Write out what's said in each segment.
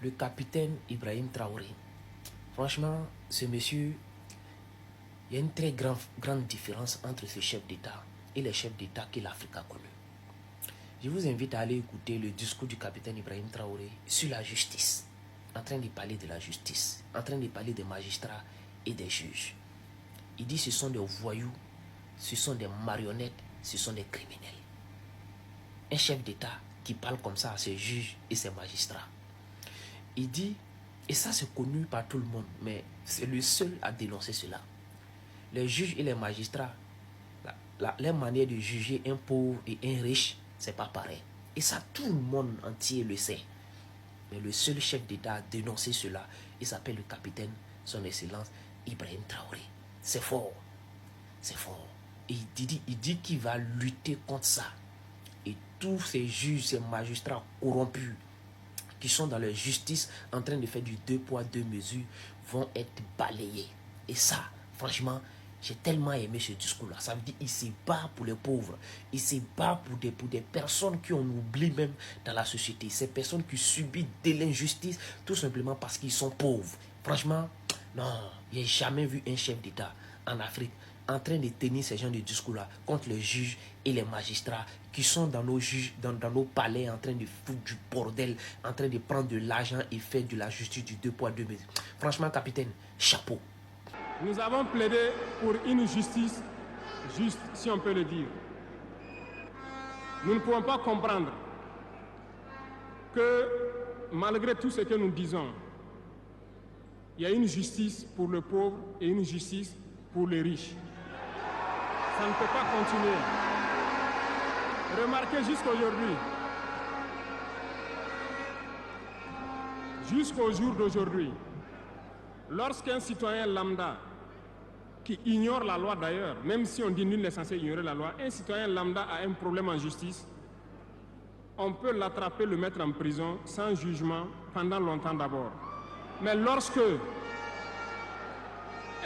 le capitaine Ibrahim Traoré. Franchement, ce monsieur, il y a une très grande différence entre ce chef d'État et les chefs d'État que l'Afrique a connus. Je vous invite à aller écouter le discours du capitaine Ibrahim Traoré sur la justice, en train de parler de la justice, en train de parler des magistrats et des juges. Il dit que ce sont des voyous, ce sont des marionnettes, ce sont des criminels. Un chef d'État qui parle comme ça à ses juges et ses magistrats. Il dit, et ça c'est connu par tout le monde, mais c'est le seul à dénoncer cela. Les juges et les magistrats, leur manière de juger un pauvre et un riche, c'est pas pareil. Et ça, tout le monde entier le sait. Mais le seul chef d'État à dénoncer cela, il s'appelle le capitaine, son excellence, Ibrahim Traoré. C'est fort. C'est fort. Et il dit qu'il va lutter contre ça. Et tous ces juges, ces magistrats corrompus, qui sont dans leur justice, en train de faire du 2 poids 2 mesures, vont être balayés. Et ça, franchement, j'ai tellement aimé ce discours-là. Ça veut dire qu'il se bat pour les pauvres. Il se bat pour des personnes qui on oublie même dans la société. Ces personnes qui subissent de l'injustice tout simplement parce qu'ils sont pauvres. Franchement, non, il n'y a jamais vu un chef d'État en Afrique en train de tenir ces gens de discours-là contre les juges et les magistrats qui sont dans nos juges, dans nos palais en train de foutre du bordel, en train de prendre de l'argent et faire de la justice du 2 poids 2 mesures. Franchement, capitaine, chapeau. Nous avons plaidé pour une justice juste, si on peut le dire. Nous ne pouvons pas comprendre que, malgré tout ce que nous disons, il y a une justice pour le pauvre et une justice pour les riches. Ça ne peut pas continuer. Remarquez jusqu'au jour d'aujourd'hui, lorsqu'un citoyen lambda, qui ignore la loi d'ailleurs, même si on dit nul n'est censé ignorer la loi, un citoyen lambda a un problème en justice, on peut l'attraper, le mettre en prison sans jugement pendant longtemps d'abord. Mais lorsque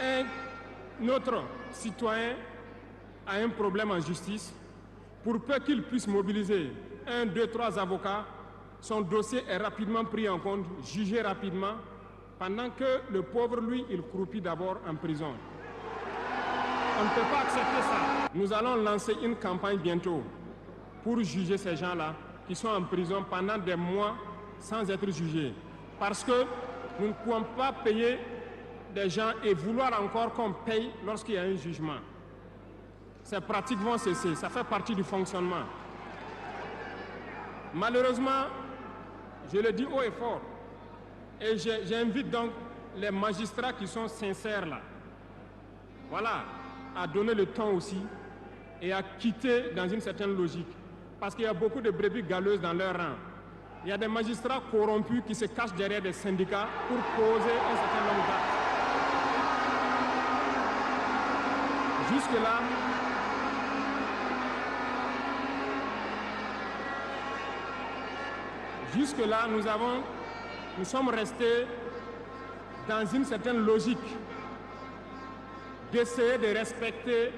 un autre citoyen a un problème en justice, pour peu qu'il puisse mobiliser 1, 2, 3 avocats, son dossier est rapidement pris en compte, jugé rapidement, pendant que le pauvre, lui, il croupit d'abord en prison. On ne peut pas accepter ça. Nous allons lancer une campagne bientôt pour juger ces gens-là qui sont en prison pendant des mois sans être jugés. Parce que nous ne pouvons pas payer des gens et vouloir encore qu'on paye lorsqu'il y a un jugement. Ces pratiques vont cesser, ça fait partie du fonctionnement. Malheureusement, je le dis haut et fort, et j'invite donc les magistrats qui sont sincères là, voilà, à donner le temps aussi et à quitter dans une certaine logique. Parce qu'il y a beaucoup de brebis galeuses dans leur rang. Il y a des magistrats corrompus qui se cachent derrière des syndicats pour poser un certain nombre d'actes. Jusque-là, nous sommes restés dans une certaine logique d'essayer de respecter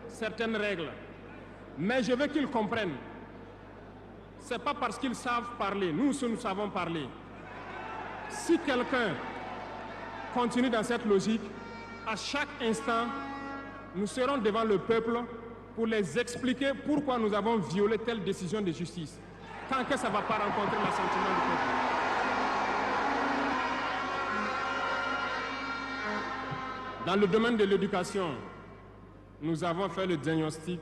certaines règles. Mais je veux qu'ils comprennent. Ce n'est pas parce qu'ils savent parler. Nous savons parler. Si quelqu'un continue dans cette logique, à chaque instant, nous serons devant le peuple pour les expliquer pourquoi nous avons violé telle décision de justice. Tant que ça ne va pas rencontrer l'assentiment du peuple. Dans le domaine de l'éducation, nous avons fait le diagnostic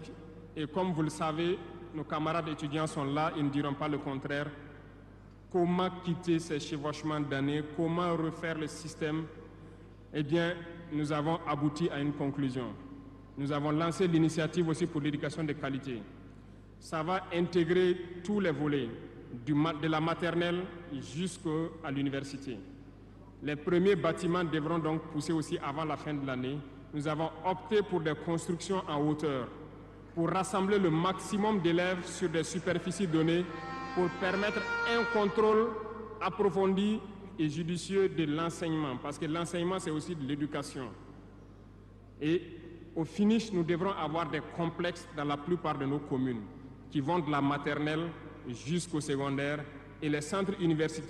et comme vous le savez, nos camarades étudiants sont là, ils ne diront pas le contraire. Comment quitter ces chevauchements d'années, comment refaire le système? Eh bien, nous avons abouti à une conclusion. Nous avons lancé l'initiative aussi pour l'éducation de qualité. Ça va intégrer tous les volets, de la maternelle jusqu'à l'université. Les premiers bâtiments devront donc pousser aussi avant la fin de l'année. Nous avons opté pour des constructions en hauteur, pour rassembler le maximum d'élèves sur des superficies données, pour permettre un contrôle approfondi et judicieux de l'enseignement, parce que l'enseignement, c'est aussi de l'éducation. Et au finish, nous devrons avoir des complexes dans la plupart de nos communes, qui vont de la maternelle jusqu'au secondaire, et les centres universitaires